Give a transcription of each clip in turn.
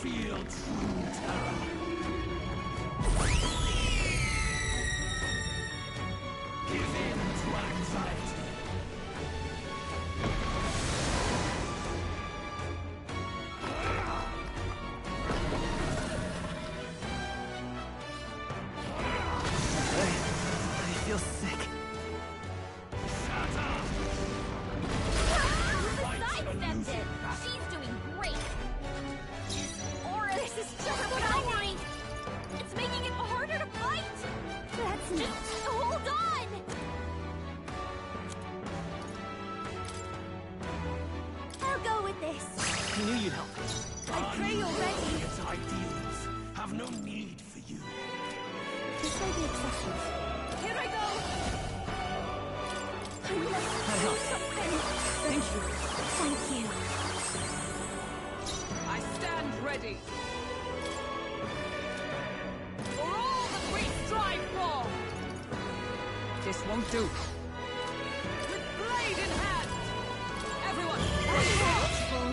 Feel true terror. Give in to anxiety. I feel sick. Shut up! Sidestepped it! She's doing great! This is just powering! It's making it harder to fight! That's just hold on! I'll go with this. I knew you'd help. I pray you're ready. Its ideals have no need for you. This may be excessive. Here I go! I must That do helps. something! Thank you. Thank you. I stand ready. For all that we strive for! This won't do. With blade in hand! Everyone, Watchful.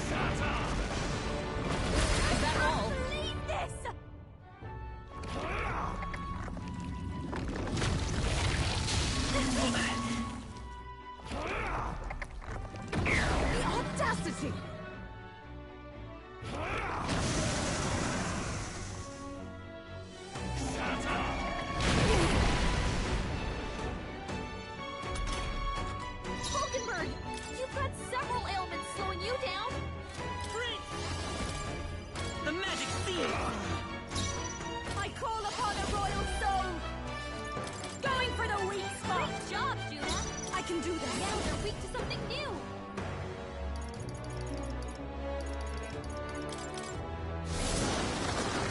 Shut up! is that all? Believe this! The audacity! Shut up! Hulkenberg, you've got several ailments slowing you down. The magic seed! I call upon a royal soul. Going for the weak spot. Great job, Juna. I can do this. Now they're weak to something new.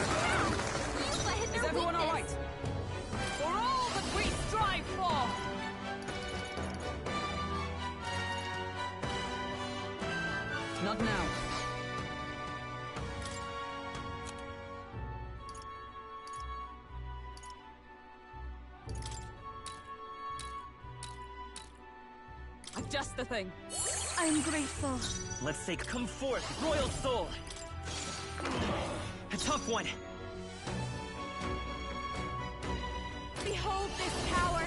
You've hit Is their everyone weakness. all right? For all that we strive for! Not now. Just the thing. I'm grateful. Let's say, come forth, royal soul! A tough one! Behold this power.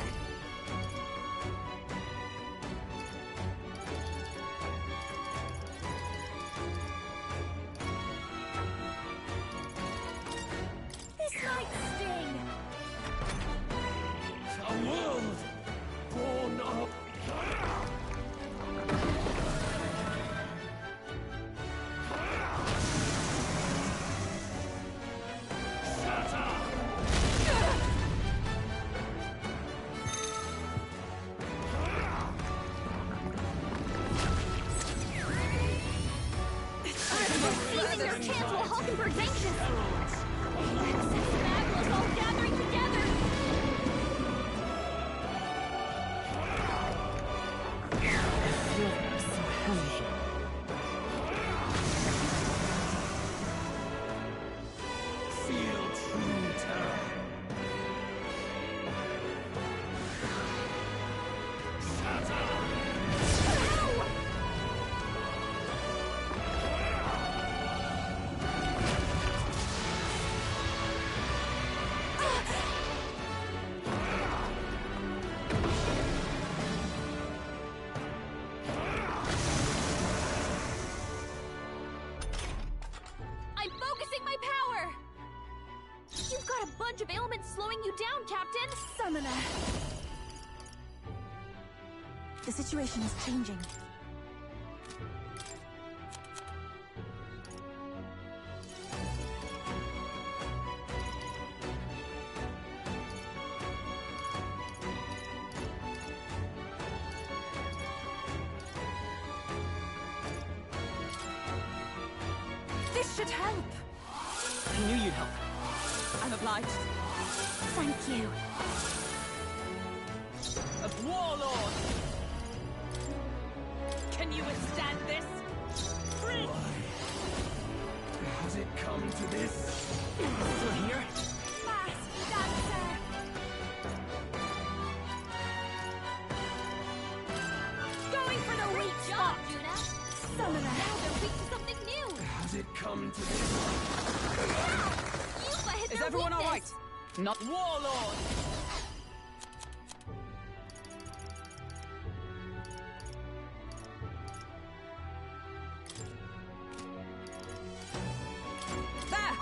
This might sting. A world born of... Shut up! Seizing their chance while Hulkenberg's anxious. Excess magma is all gathering together. Feel so heavy. Feel true terror. Shut up! I'm focusing my power. You've got a bunch of ailments slowing you down, Captain. Summoner. The situation is changing. This should help. I knew you'd help. I'm obliged. Thank you. A warlord! Can you withstand this? Why has it come to this? Still here? Mask, that's Everyone all right? weakness. Not Warlord! There!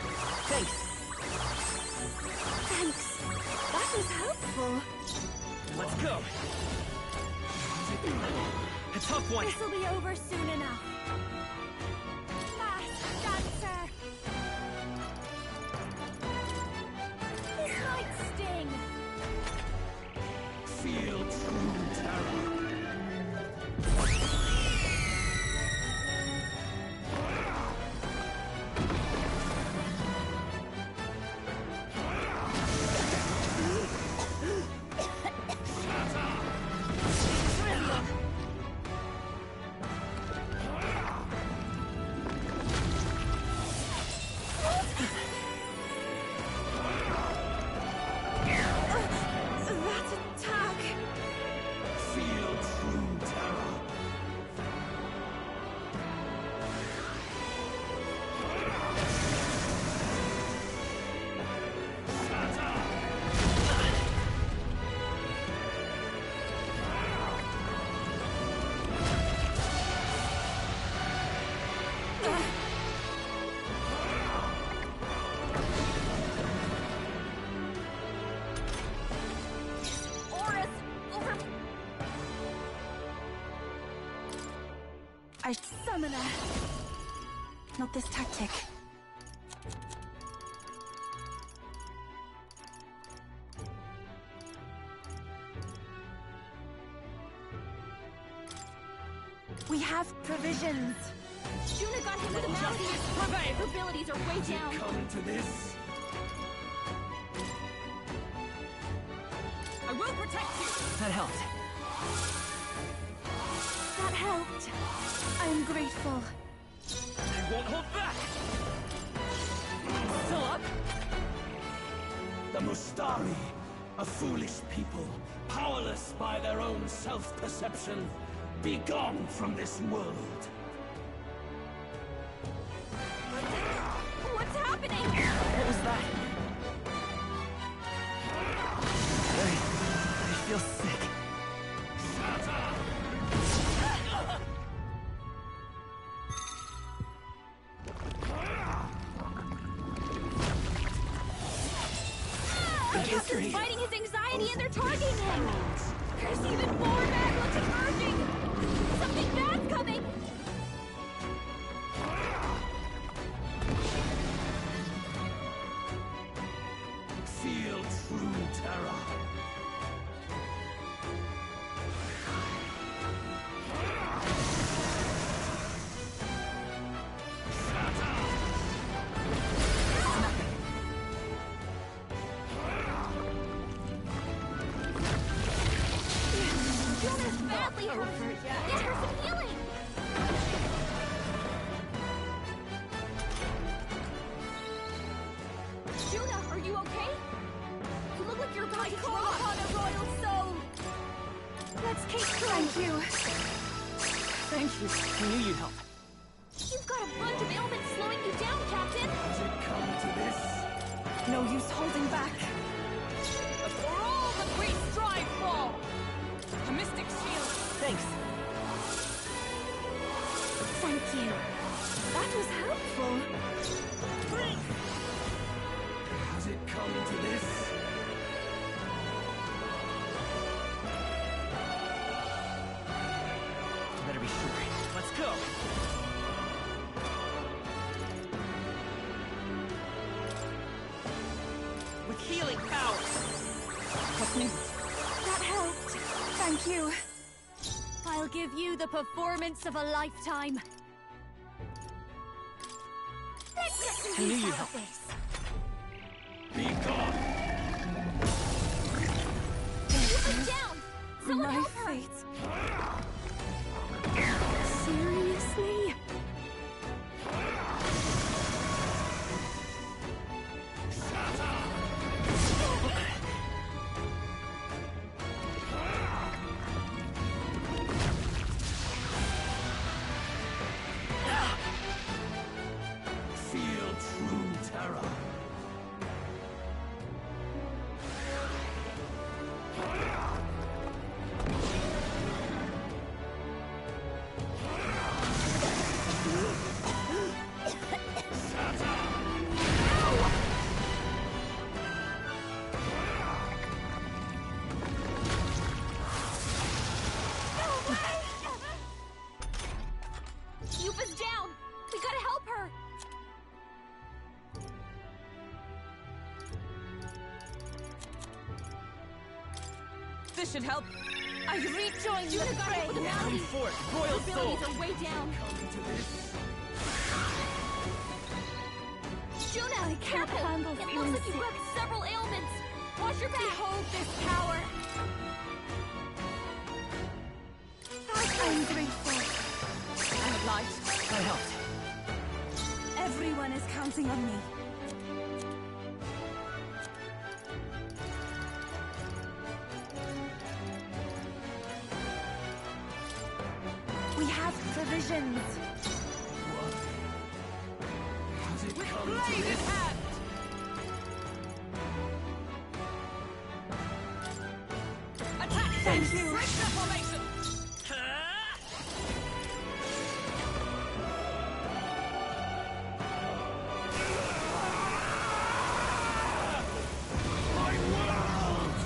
Thanks. Thanks. That was helpful. Let's go. A tough one. This'll be over soon enough. Last dancer. This might sting. Feel true terror. That attack. Feel true terror. Aura's over. I summoner. Not this tactic. We have provisions. Juna got him with a mouse. Prevail! Her abilities are way down. Come to this. I will protect you! That helped. That helped. I'm grateful. I won't hold back. Still up? The Mustari, a foolish people, powerless by their own self-perception. Be gone from this world. What's happening? What was that? I feel sick. Captain's fighting his anxiety and they're targeting him! There's even more maggots emerging! Something bad's coming! Feel true terror. Jonas badly hurt! Get her some healing! Juna, are you okay? You look like you're about to call upon a royal soul! Let's keep trying. Thank you. Thank you. I knew you'd help. You've got a bunch of ailments slowing you down, Captain! Has it come to this? No use holding back. For all that we strive for! A mystic shield! Thanks. Thank you. That was helpful. Has it come to this? Better be sure. Let's go. With healing powers. That helped. Thank you. I'll give you the performance of a lifetime. Let's get some I knew use you'd out of help. this. Be gone. Keep it down. Someone My help her. fate. Seriously? Feel true terror. This should help. I rejoin the fray. Come forth, Royal Soul! Abilities are way down. Juna, I can't handle It feeling looks like sick. you've got several ailments. Watch your back. Behold this power. I'm grateful. I obliged. I helped. Everyone is counting on me. We have provisions. Has it come to Blade in this? hand! Attack! Thank you. Break the formation! My world!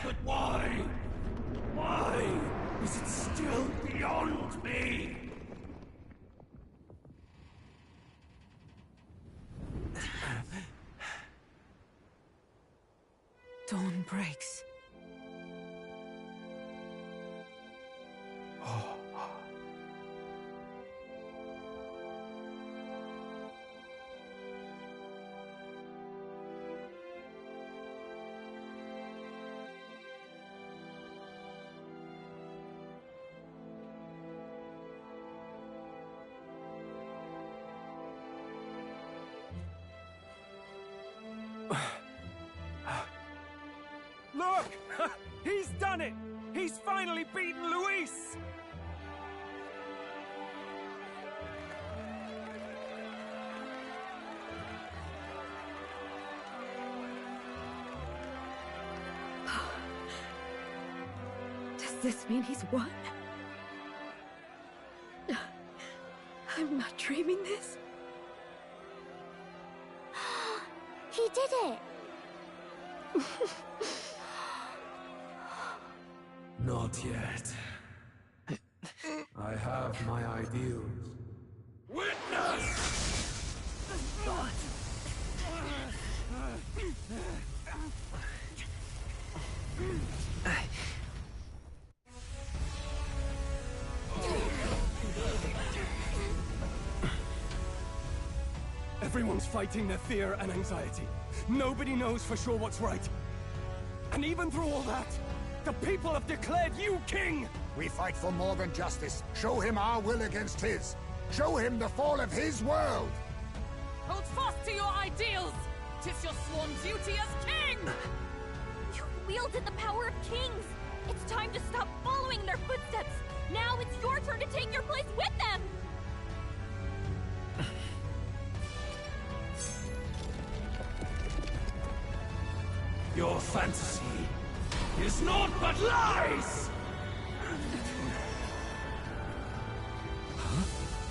But why? Why is it still beyond me? Dawn breaks. Look! He's done it! He's finally beaten Luis! Does this mean he's won? I'm not dreaming this. He did it. Not yet. I have my ideals. Witness! Everyone's fighting their fear and anxiety. Nobody knows for sure what's right. And even through all that, the people have declared you king! We fight for more than justice. Show him our will against his. Show him the fall of his world! Hold fast to your ideals! 'Tis your sworn duty as king! You wielded the power of kings. It's time to stop following in their footsteps. Now it's your turn to take your place with them. Your fantasy is naught but lies!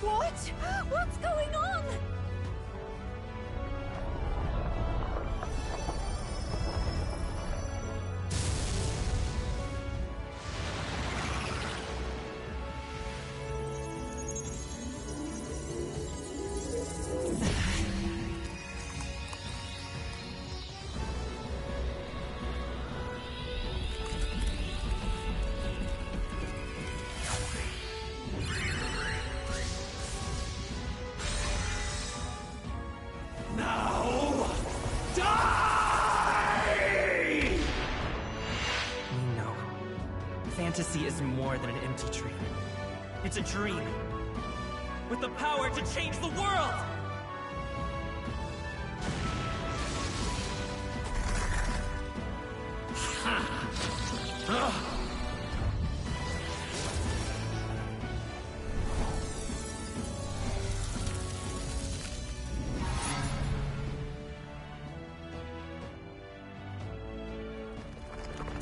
What? What's going on? Now, die! We know. Fantasy is more than an empty dream. It's a dream. With the power to change the world!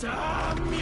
Damn you!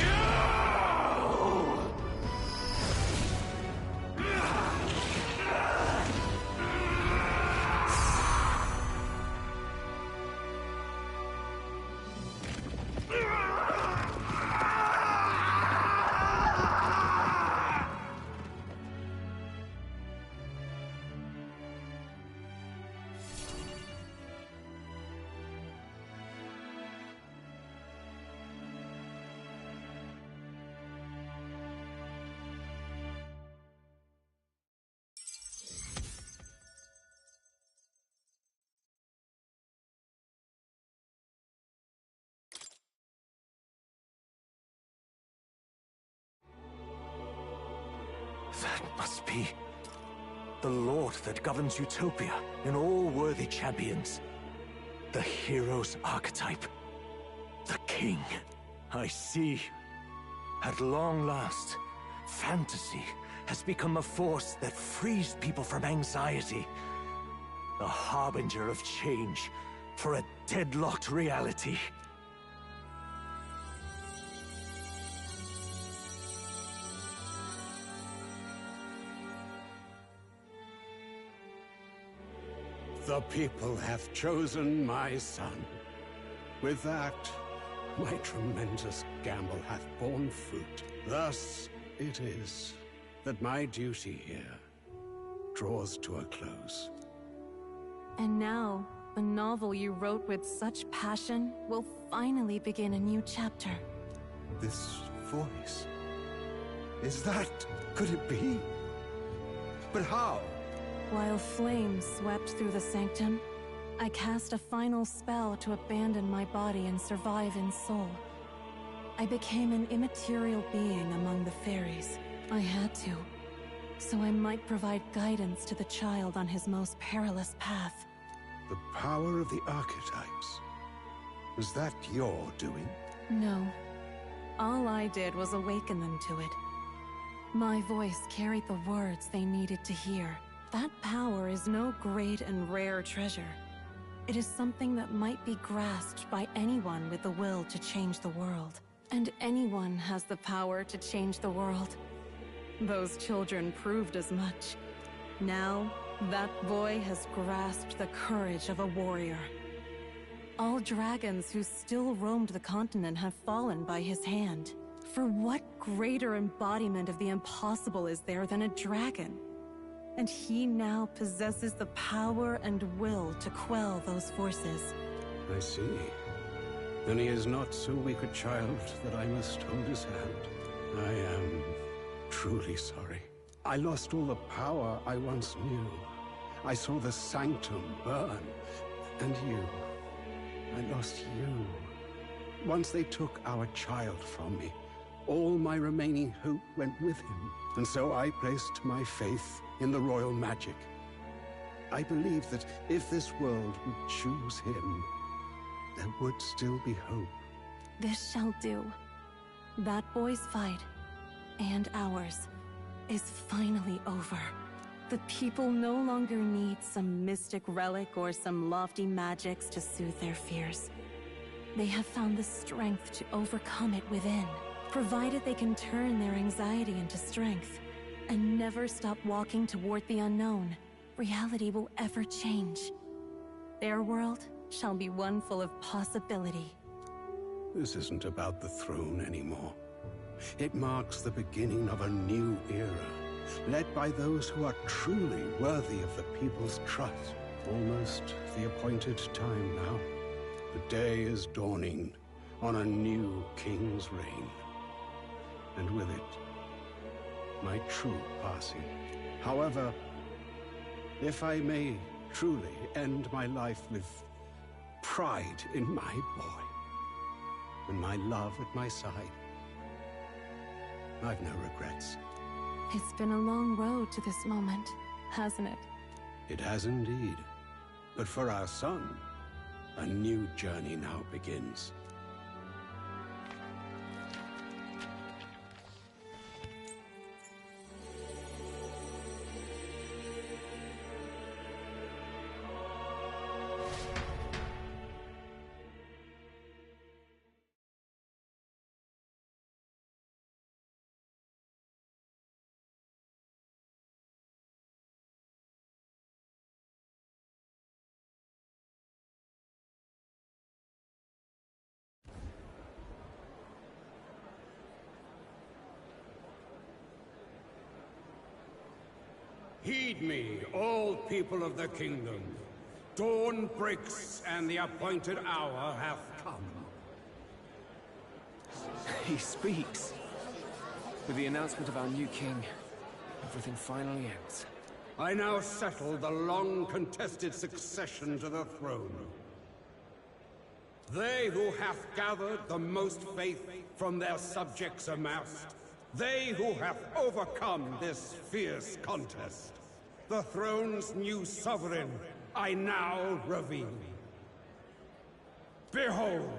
must be the Lord that governs Utopia in all worthy champions. The hero's archetype. The king. I see. At long last, fantasy has become a force that frees people from anxiety. A harbinger of change for a deadlocked reality. The people hath chosen my son. With that, my tremendous gamble hath borne fruit. Thus it is that my duty here draws to a close. And now, the novel you wrote with such passion will finally begin a new chapter. This voice... could it be? But how? While flames swept through the sanctum, I cast a final spell to abandon my body and survive in soul. I became an immaterial being among the fairies. I had to, so I might provide guidance to the child on his most perilous path. The power of the archetypes. Was that your doing? No. All I did was awaken them to it. My voice carried the words they needed to hear. That power is no great and rare treasure. It is something that might be grasped by anyone with the will to change the world. And anyone has the power to change the world. Those children proved as much. Now, that boy has grasped the courage of a warrior. All dragons who still roamed the continent have fallen by his hand. For what greater embodiment of the impossible is there than a dragon? And he now possesses the power and will to quell those forces. I see. Then he is not so weak a child that I must hold his hand. I am truly sorry. I lost all the power I once knew. I saw the sanctum burn. And you. I lost you. Once they took our child from me, all my remaining hope went with him. And so I placed my faith in the royal magic. I believed that if this world would choose him, there would still be hope. This shall do. That boy's fight, and ours, is finally over. The people no longer need some mystic relic or some lofty magics to soothe their fears. They have found the strength to overcome it within, provided they can turn their anxiety into strength and never stop walking toward the unknown. Reality will ever change. Their world shall be one full of possibility. This isn't about the throne anymore. It marks the beginning of a new era, led by those who are truly worthy of the people's trust. Almost the appointed time now. The day is dawning on a new king's reign. And with it, my true passing. However, if I may truly end my life with pride in my boy, and my love at my side, I've no regrets. It's been a long road to this moment, hasn't it? It has indeed. But for our son, a new journey now begins. Heed me, all people of the kingdom. Dawn breaks, and the appointed hour hath come. He speaks. With the announcement of our new king, everything finally ends. I now settle the long-contested succession to the throne. They who hath gathered the most faith from their subjects amassed, They who have overcome this fierce contest, the throne's new sovereign, I now reveal. Behold,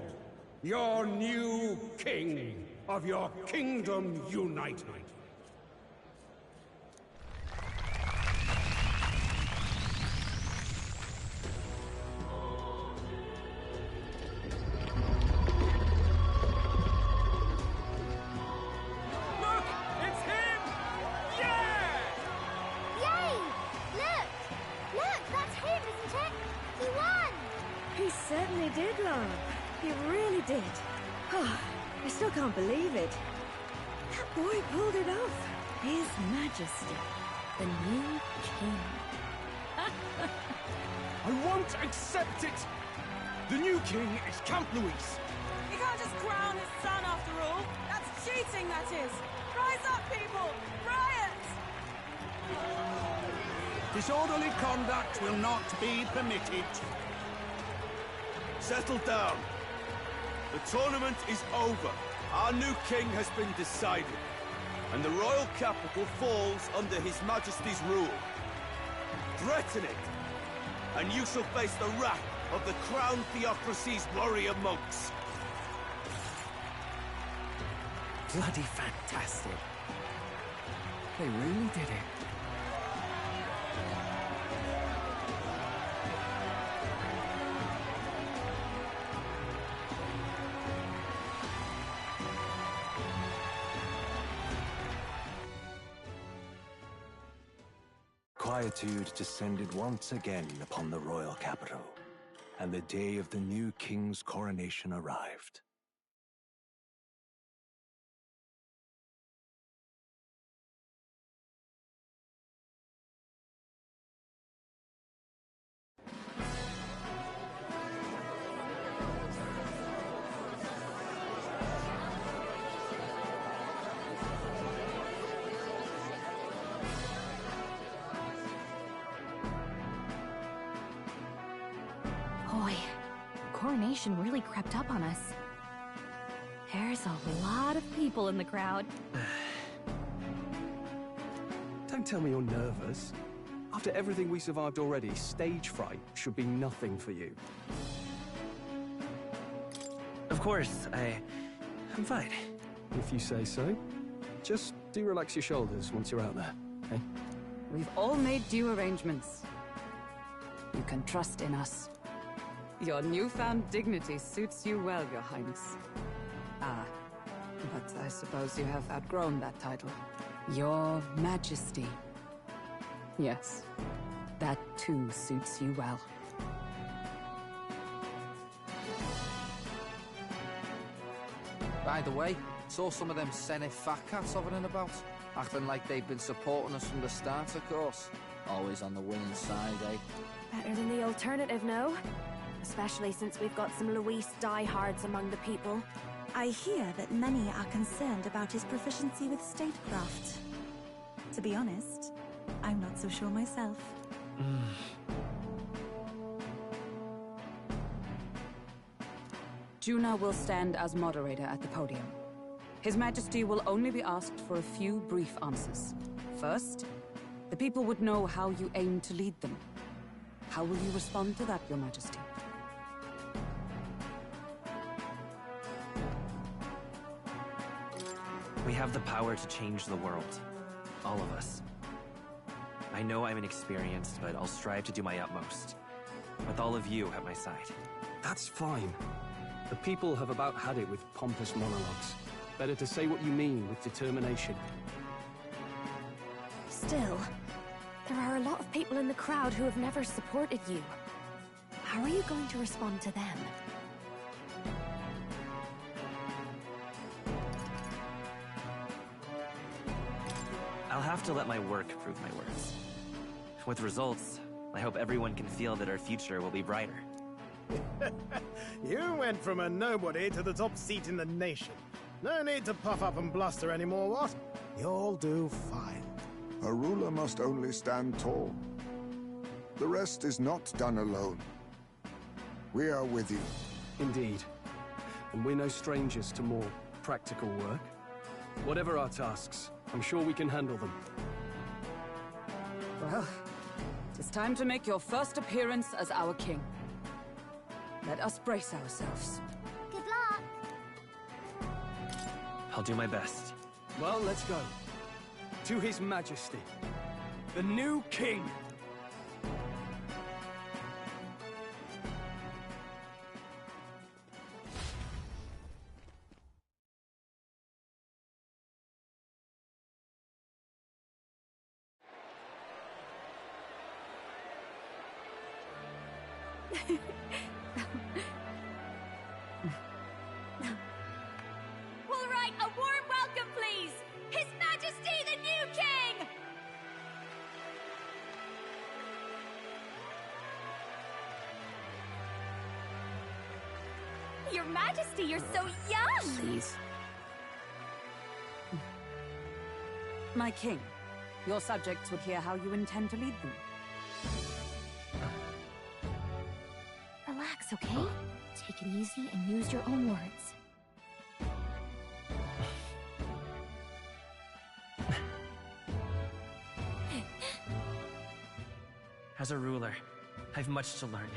your new king of your kingdom united. Certainly did, love. He really did. Oh, I still can't believe it. That boy pulled it off. His Majesty, the new king. I won't accept it! The new king is Count Luis. You can't just crown his son after all. That's cheating, that is. Rise up, people! Riot! Disorderly conduct will not be permitted. Settle down. The tournament is over. Our new king has been decided, and the royal capital falls under His Majesty's rule. Threaten it, and you shall face the wrath of the Crown Theocracy's warrior monks. Bloody fantastic. They really did it. Quietude descended once again upon the royal capital, and the day of the new king's coronation arrived. Boy, coronation really crept up on us. There's a lot of people in the crowd. Don't tell me you're nervous. After everything we survived already, stage fright should be nothing for you. Of course, I'm fine. If you say so. Just do relax your shoulders once you're out there, okay? We've all made due arrangements. You can trust in us. Your newfound dignity suits you well, Your Highness. Ah, but I suppose you have outgrown that title. Your Majesty. Yes, that too suits you well. By the way, saw some of them Senate fat cats hovering about, acting like they've been supporting us from the start, of course. Always on the winning side, eh? Better than the alternative, no? Especially since we've got some Luis diehards among the people. I hear that many are concerned about his proficiency with statecraft. To be honest, I'm not so sure myself. Juna will stand as moderator at the podium. His Majesty will only be asked for a few brief answers. First, the people would know how you aim to lead them. How will you respond to that, Your Majesty? We have the power to change the world. All of us. I know I'm inexperienced, but I'll strive to do my utmost. With all of you at my side. That's fine. The people have about had it with pompous monologues. Better to say what you mean with determination. Still, there are a lot of people in the crowd who have never supported you. How are you going to respond to them? I'll have to let my work prove my words. With results, I hope everyone can feel that our future will be brighter. You went from a nobody to the top seat in the nation. No need to puff up and bluster anymore, what? You'll do fine. A ruler must only stand tall. The rest is not done alone. We are with you. Indeed. And we're no strangers to more practical work. Whatever our tasks, I'm sure we can handle them. Well, it is time to make your first appearance as our king. Let us brace ourselves. Good luck! I'll do my best. Well, let's go. To His Majesty, the new king! All right, a warm welcome, please! His Majesty, the new king! Your Majesty, you're so young! Please. My king, your subjects would hear how you intend to lead them. Relax, okay? Take it easy and use your own words. As a ruler, I've much to learn.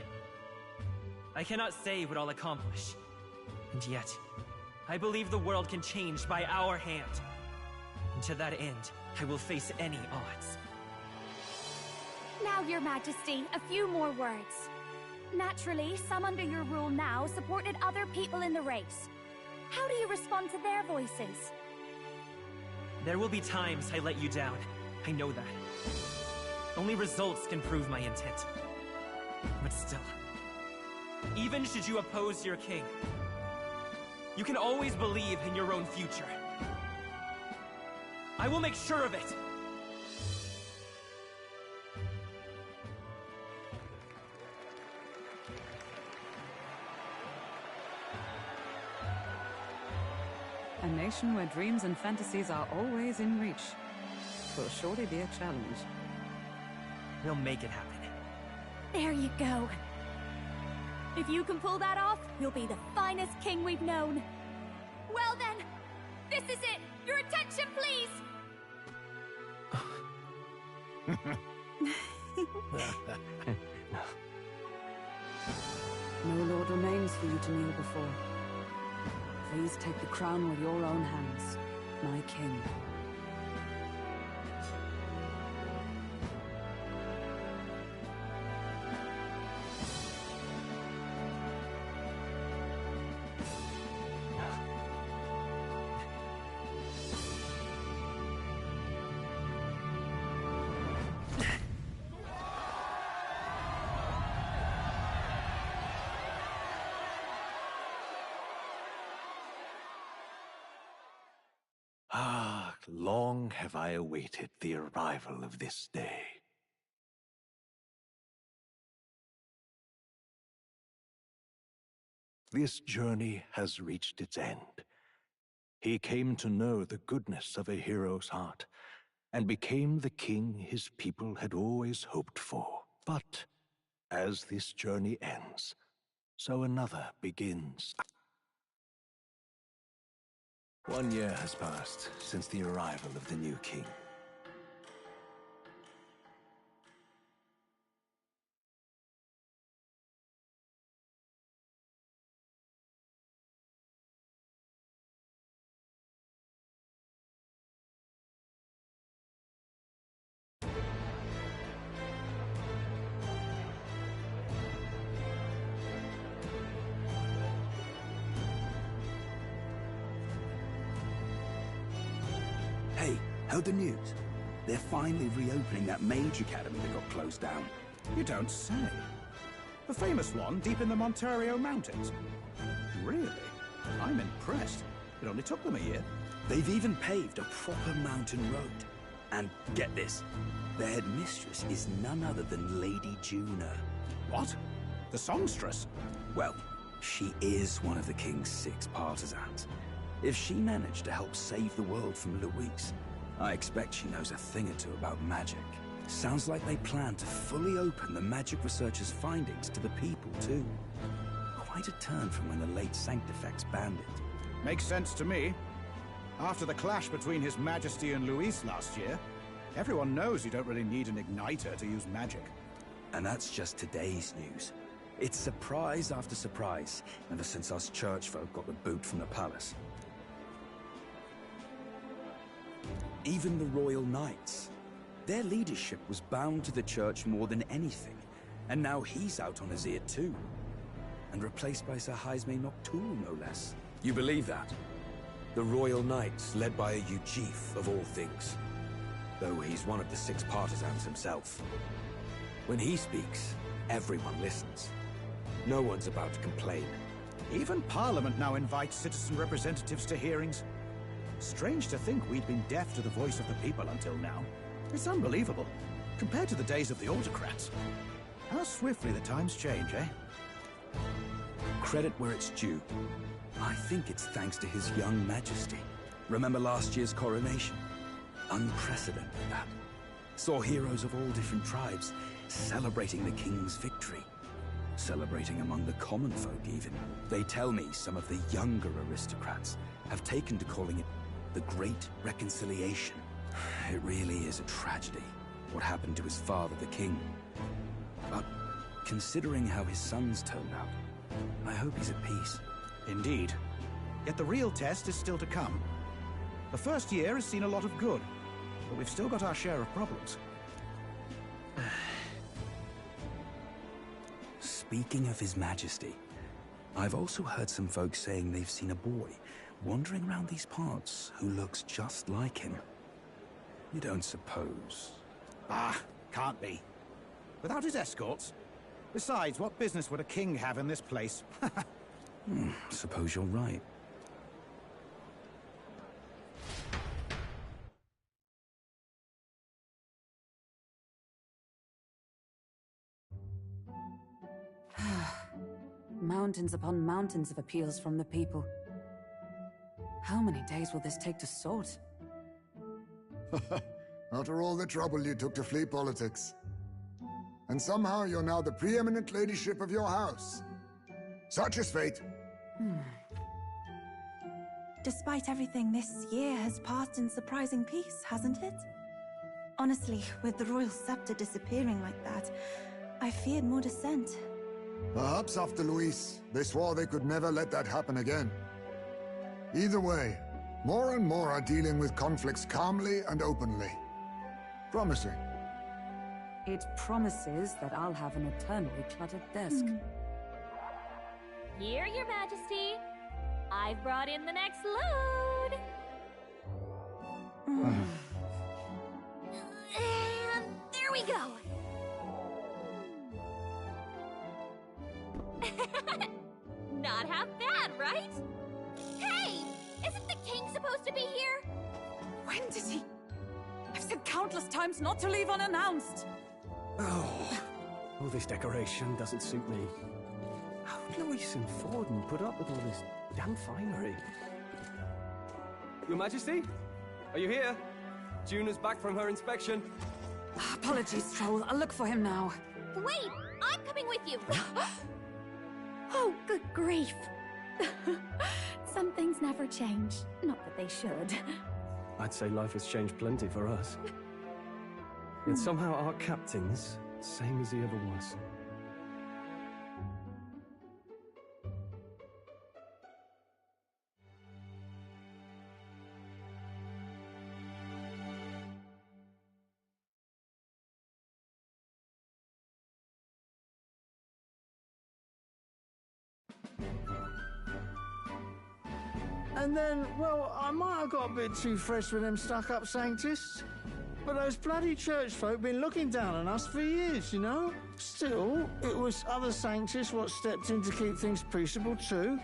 I cannot say what I'll accomplish. And yet, I believe the world can change by our hand. And to that end, I will face any odds. Now, Your Majesty, a few more words. Naturally, some under your rule now supported other people in the race. How do you respond to their voices? There will be times I let you down. I know that. Only results can prove my intent. But still, even should you oppose your king, you can always believe in your own future. I will make sure of it! A nation where dreams and fantasies are always in reach. Will surely be a challenge. We'll make it happen. There you go. If you can pull that off, you'll be the finest king we've known. Well then, this is it! Your attention, please! No lord remains for you to kneel before. Please take the crown with your own hands, my king. Ah, long have I awaited the arrival of this day. This journey has reached its end. He came to know the goodness of a hero's heart, and became the king his people had always hoped for. But as this journey ends, so another begins. 1 year has passed since the arrival of the new king. Hey, heard the news? They're finally reopening that mage academy that got closed down. You don't say. The famous one deep in the Montario Mountains. Really? I'm impressed. It only took them a year. They've even paved a proper mountain road. And get this, their headmistress is none other than Lady Juna. What? The songstress? Well, she is one of the king's 6 partisans. If she managed to help save the world from Luis, I expect she knows a thing or two about magic. Sounds like they plan to fully open the magic researchers' findings to the people, too. Quite a turn from when the late Sanctifex banned it. Makes sense to me. After the clash between His Majesty and Luis last year, everyone knows you don't really need an igniter to use magic. And that's just today's news. It's surprise after surprise, ever since us church folk got the boot from the palace. Even the Royal Knights. Their leadership was bound to the church more than anything, and now he's out on his ear too. And replaced by Sir Jaime Noctul, no less. You believe that? The Royal Knights, led by a Uchief, of all things. Though he's one of the 6 partisans himself. When he speaks, everyone listens. No one's about to complain. Even Parliament now invites citizen representatives to hearings. Strange to think we'd been deaf to the voice of the people until now. It's unbelievable, compared to the days of the autocrats. How swiftly the times change, eh? Credit where it's due. I think it's thanks to His young Majesty. Remember last year's coronation? Unprecedented, that. Saw heroes of all different tribes celebrating the king's victory. Celebrating among the common folk, even. They tell me some of the younger aristocrats have taken to calling it the Great Reconciliation. It really is a tragedy, what happened to his father, the king. But considering how his sons turned out, I hope he's at peace. Indeed. Yet the real test is still to come. The first year has seen a lot of good, but we've still got our share of problems. Speaking of His Majesty, I've also heard some folks saying they've seen a boy wandering around these parts who looks just like him. You don't suppose? Ah, can't be. Without his escorts? Besides, what business would a king have in this place? Suppose you're right. Mountains upon mountains of appeals from the people. How many days will this take to sort? After all the trouble you took to flee politics. And somehow you're now the preeminent ladyship of your house. Such is fate. Despite everything, this year has passed in surprising peace, hasn't it? Honestly, with the royal scepter disappearing like that, I feared more dissent. Perhaps after Luis, they swore they could never let that happen again. Either way, more and more are dealing with conflicts calmly and openly. Promising. It promises that I'll have an eternally cluttered desk. Here, Your Majesty. I've brought in the next load. And there we go. Not half bad, right? Hey! Isn't the king supposed to be here? When did he? I've said countless times not to leave unannounced. Oh, all this decoration doesn't suit me. How would Luis and Forden put up with all this damn finery? Your Majesty? Are you here? Juna's back from her inspection. Apologies, Troll. I'll look for him now. Wait! I'm coming with you! Oh, good grief. Some things never change. Not that they should. I'd say life has changed plenty for us. Yet somehow our captain's same as he ever was. And then, well, I might have got a bit too fresh with them stuck-up sanctists. But those bloody church folk been looking down on us for years, you know? Still, it was other sanctists what stepped in to keep things peaceable too.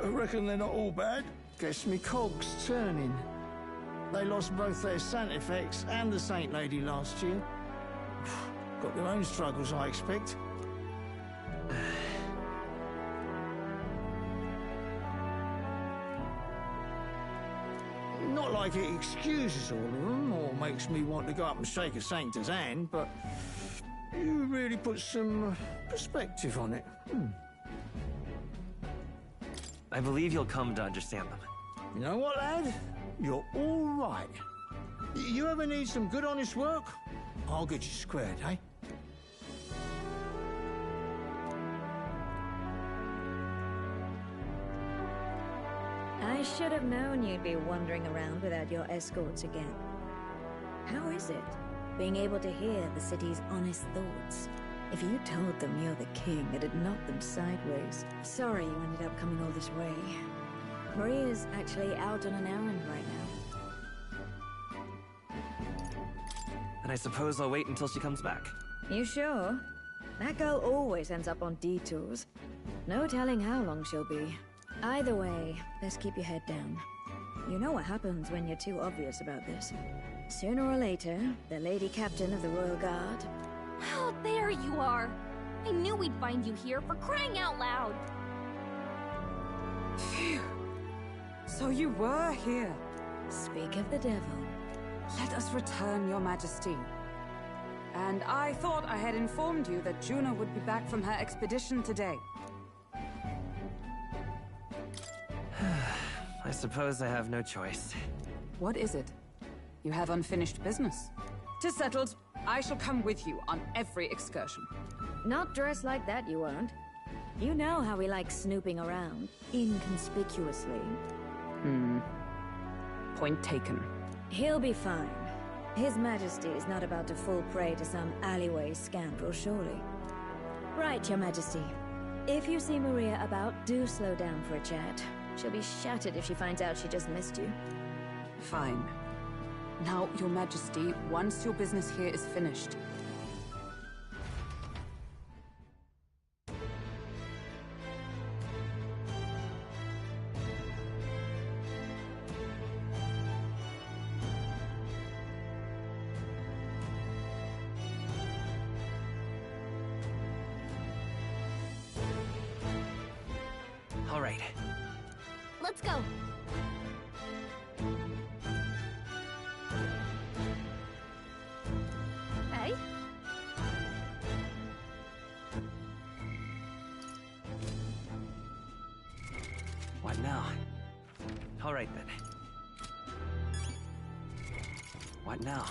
I reckon they're not all bad. Guess me cogs turning. They lost both their Santifex and the Saint Lady last year. Got their own struggles, I expect. Not like it excuses all of them, or makes me want to go up and shake a sanctor's hand, but you really put some perspective on it. I believe you'll come to understand them. You know what, lad? You're all right. You ever need some good, honest work? I'll get you squared, eh? I should have known you'd be wandering around without your escorts again. How is it, being able to hear the city's honest thoughts? If you told them you're the king, it'd knock them sideways. Sorry you ended up coming all this way. Maria's actually out on an errand right now. And I suppose I'll wait until she comes back. You sure? That girl always ends up on detours. No telling how long she'll be. Either way, best keep your head down. You know what happens when you're too obvious about this. Sooner or later, the Lady Captain of the Royal Guard... Oh, there you are! I knew we'd find you here, for crying out loud! Phew. So you were here. Speak of the devil. Let us return, Your Majesty. And I thought I had informed you that Juno would be back from her expedition today. I suppose I have no choice. What is it? You have unfinished business. 'Tis settled. I shall come with you on every excursion. Not dressed like that, you won't. You know how we like snooping around, inconspicuously. Point taken. He'll be fine. His Majesty is not about to fall prey to some alleyway scoundrel, surely. Right, Your Majesty. If you see Maria about, do slow down for a chat. She'll be shattered if she finds out she just missed you. Fine. Now, Your Majesty, once your business here is finished... All right. Let's go! Hey? What now? All right, then. What now?